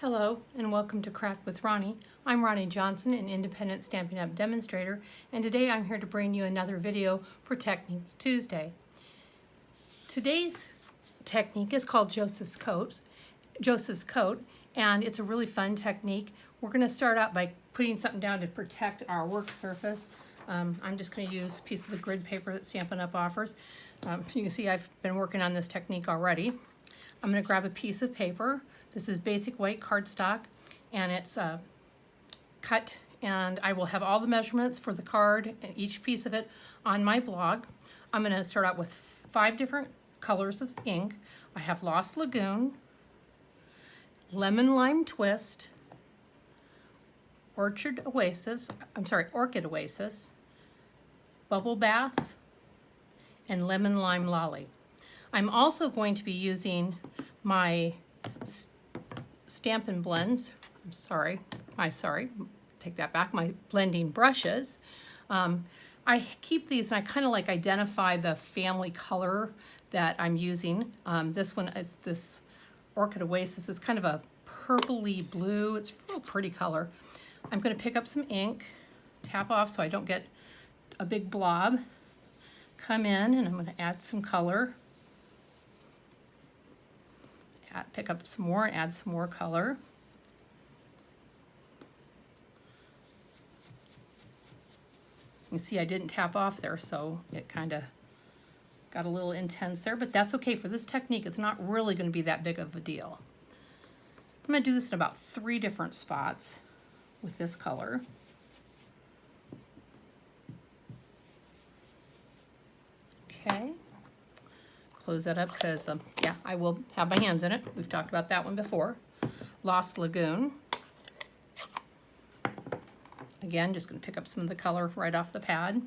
Hello and welcome to Craft with Ronnie. I'm Ronnie Johnson, an independent Stampin' Up! Demonstrator, and today I'm here to bring you another video for Techniques Tuesday. Today's technique is called Joseph's Coat, and it's a really fun technique. We're going to start out by putting something down to protect our work surface. I'm just going to use pieces of grid paper that Stampin' Up! Offers. You can see I've been working on this technique already. I'm going to grab a piece of paper. This is basic white cardstock, and it's cut, and I will have all the measurements for the card and each piece of it on my blog. I'm going to start out with 5 different colors of ink. I have Lost Lagoon, Lemon Lime Twist, Orchid Oasis, Bubble Bath, and Lemon Lime Lolly. I'm also going to be using my Stampin' Blends, take that back, my blending brushes. I keep these and I kind of like identify the family color that I'm using. This one is this Orchid Oasis. It's kind of a purpley blue. It's a real pretty color. I'm going to pick up some ink, tap off so I don't get a big blob, come in and I'm going to add some color. Pick up some more and add some more color. You see I didn't tap off there, so it kind of got a little intense there, but that's okay. For this technique, it's not really going to be that big of a deal. I'm going to do this in about 3 different spots with this color. Okay. Close that up because, yeah, I will have my hands in it. We've talked about that one before. Lost Lagoon. Again, just going to pick up some of the color right off the pad.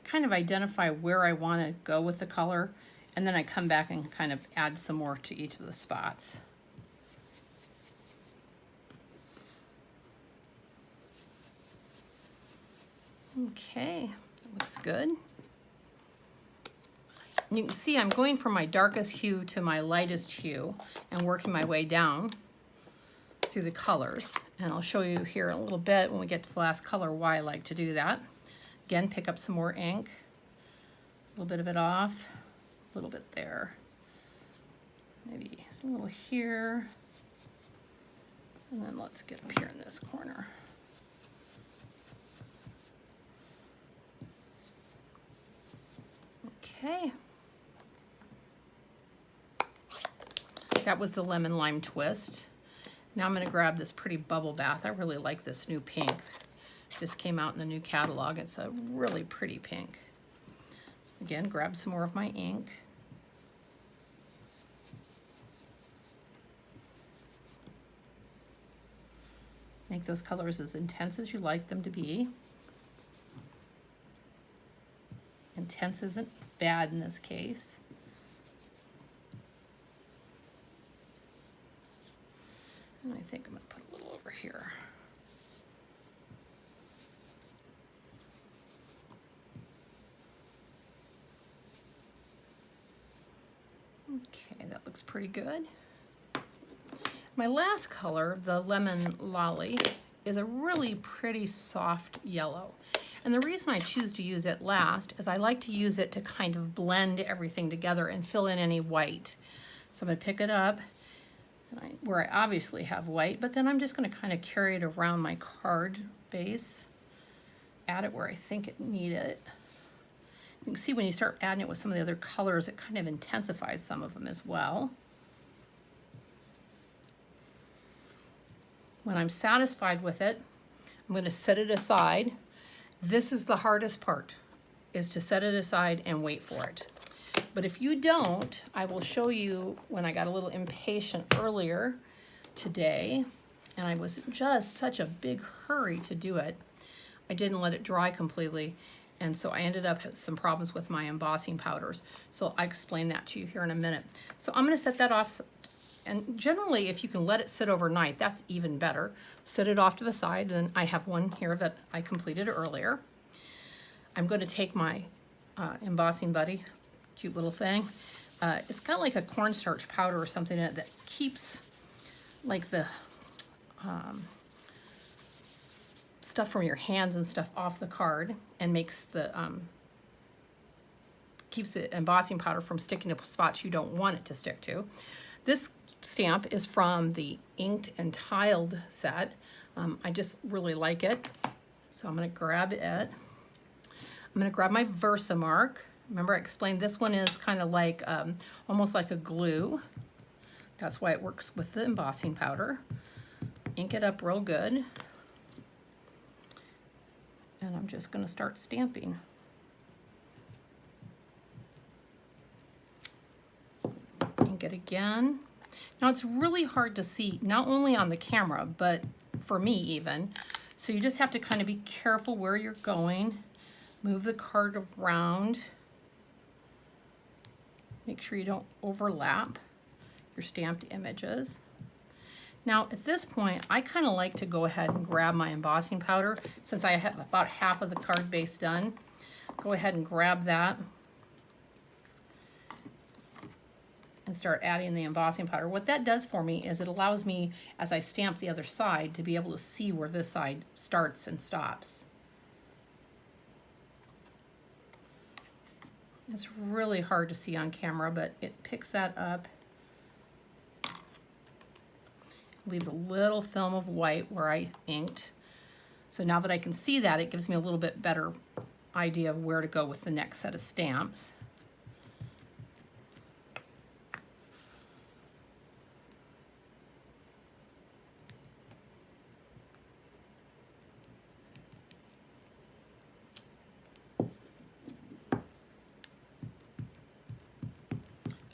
Kind of identify where I want to go with the color, and then I come back and kind of add some more to each of the spots. Okay, that looks good. And you can see I'm going from my darkest hue to my lightest hue and working my way down through the colors. And I'll show you here in a little bit when we get to the last color why I like to do that. Again, pick up some more ink, a little bit of it off. A little bit there, maybe just a little here, and then let's get up here in this corner. Okay, that was the Lemon Lime Twist. Now I'm going to grab this pretty Bubble Bath. I really like this new pink. Just came out in the new catalog. It's a really pretty pink. Again, grab some more of my ink. Make those colors as intense as you like them to be. Intense isn't bad in this case. And I think I'm going to put a little over here. Okay, that looks pretty good. My last color, the Lemon Lolly, is a really pretty soft yellow. And the reason I choose to use it last is I like to use it to kind of blend everything together and fill in any white. So I'm going to pick it up where I obviously have white, but then I'm just going to kind of carry it around my card base, add it where I think it needs it. You can see when you start adding it with some of the other colors, it kind of intensifies some of them as well. When I'm satisfied with it, I'm going to set it aside. This is the hardest part, is to set it aside and wait for it. But if you don't, I will show you when I got a little impatient earlier today, and I was just such a big hurry to do it. I didn't let it dry completely, and so I ended up with some problems with my embossing powders. So I'll explain that to you here in a minute. So I'm going to set that off And generally, if you can let it sit overnight, that's even better. Set it off to the side, and I have one here that I completed earlier. I'm going to take my embossing buddy, cute little thing. It's got like a cornstarch powder or something in it that keeps like the stuff from your hands and stuff off the card, and makes the keeps the embossing powder from sticking to spots you don't want it to stick to. This stamp is from the inked and tiled set. I just really like it, so I'm going to grab it. I'm going to grab my Versamark. Remember, I explained this one is kind of like almost like a glue. That's why it works with the embossing powder. Ink it up real good, and I'm just going to start stamping. Ink it again. Now it's really hard to see, not only on the camera, but for me even. So you just have to kind of be careful where you're going. Move the card around. Make sure you don't overlap your stamped images. Now at this point, I kind of like to go ahead and grab my embossing powder. Since I have about half of the card base done, go ahead and grab that and start adding the embossing powder. What that does for me is it allows me, as I stamp the other side, to be able to see where this side starts and stops. It's really hard to see on camera, but it picks that up. Leaves a little film of white where I inked. So now that I can see that, it gives me a little bit better idea of where to go with the next set of stamps.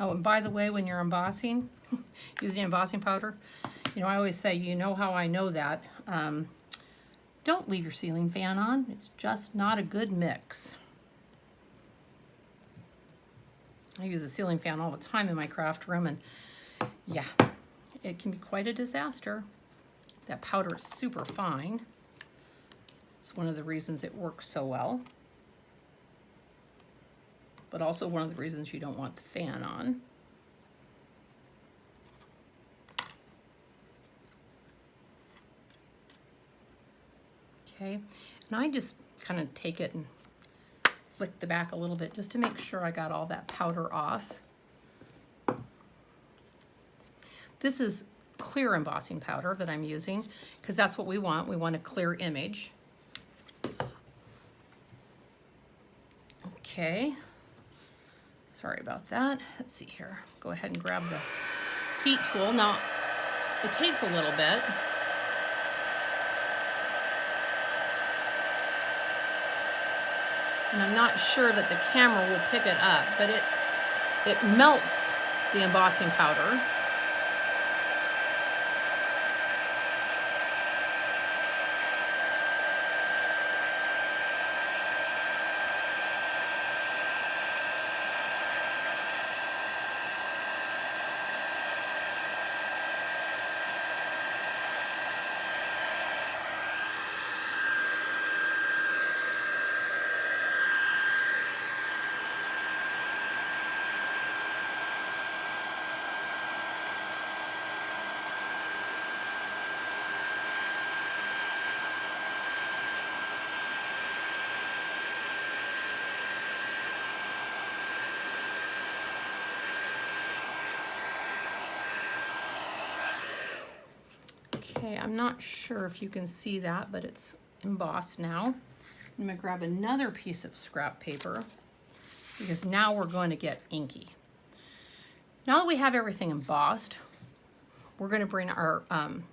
Oh, and by the way, when you're embossing, using embossing powder, you know, I always say, you know how I know that. Don't leave your ceiling fan on. It's just not a good mix. I use a ceiling fan all the time in my craft room, and yeah, it can be quite a disaster. That powder is super fine. It's one of the reasons it works so well, but also one of the reasons you don't want the fan on. Okay, and I just kind of take it and flick the back a little bit just to make sure I got all that powder off. This is clear embossing powder that I'm using because that's what we want. We want a clear image. Okay. Sorry about that. Let's see here. Go ahead and grab the heat tool. Now, it takes a little bit. And I'm not sure that the camera will pick it up, but it melts the embossing powder. Okay, I'm not sure if you can see that, but it's embossed now. I'm going to grab another piece of scrap paper because now we're going to get inky. Now that we have everything embossed, we're going to bring our,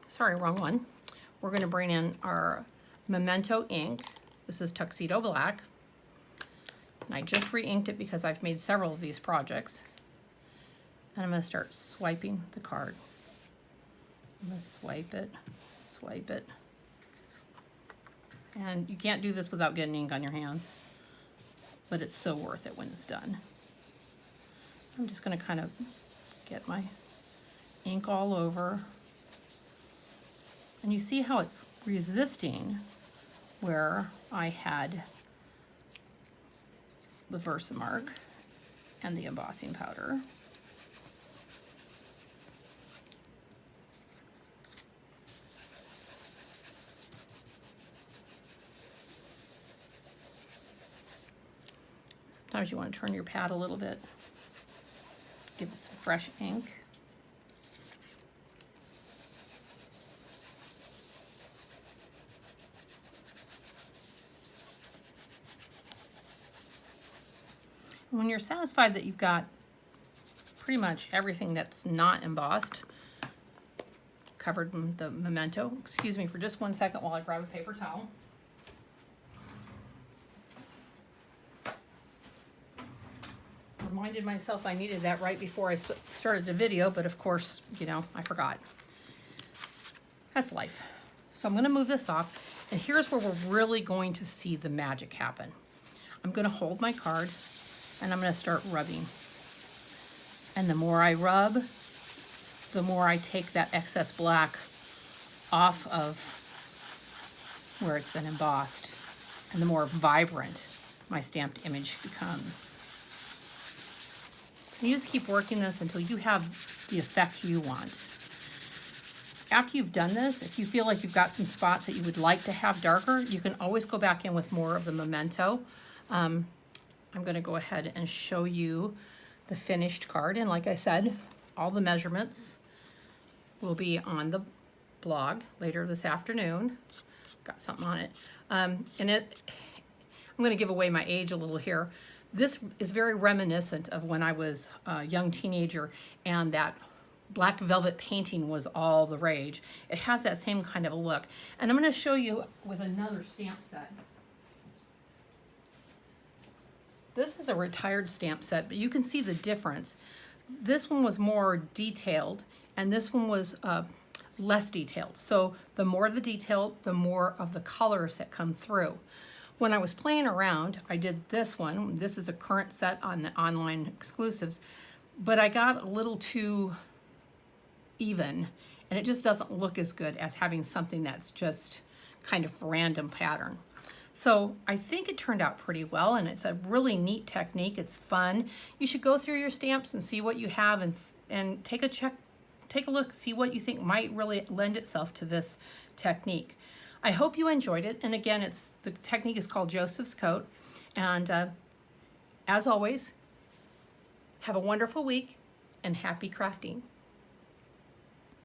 sorry, wrong one. We're going to bring in our Memento ink. This is Tuxedo Black. And I just re-inked it because I've made several of these projects. And I'm going to start swiping the card. I'm going to swipe it. And you can't do this without getting ink on your hands, but it's so worth it when it's done. I'm just going to kind of get my ink all over. And you see how it's resisting where I had the Versamark and the embossing powder. Sometimes you want to turn your pad a little bit, give it some fresh ink. When you're satisfied that you've got pretty much everything that's not embossed covered in the memento, excuse me for just 1 second while I grab a paper towel. Reminded myself I needed that right before I started the video, but of course, you know, I forgot. That's life. So I'm going to move this off, and here's where we're really going to see the magic happen. I'm going to hold my card, and I'm going to start rubbing. And the more I rub, the more I take that excess black off of where it's been embossed, and the more vibrant my stamped image becomes. You just keep working this until you have the effect you want. After you've done this, if you feel like you've got some spots that you would like to have darker, you can always go back in with more of the memento. I'm going to go ahead and show you the finished card. And like I said, all the measurements will be on the blog later this afternoon. Got something on it. I'm going to give away my age a little here. This is very reminiscent of when I was a young teenager and that black velvet painting was all the rage. It has that same kind of a look. And I'm going to show you with another stamp set. This is a retired stamp set, but you can see the difference. This one was more detailed, and this one was less detailed. So the more the detail, the more of the colors that come through. When I was playing around, I did this one. This is a current set on the online exclusives, but I got a little too even, and it just doesn't look as good as having something that's just kind of random pattern. So I think it turned out pretty well, and it's a really neat technique. It's fun. You should go through your stamps and see what you have and take a look, see what you think might really lend itself to this technique. I hope you enjoyed it. And again, the technique is called Joseph's Coat. And as always, have a wonderful week and happy crafting.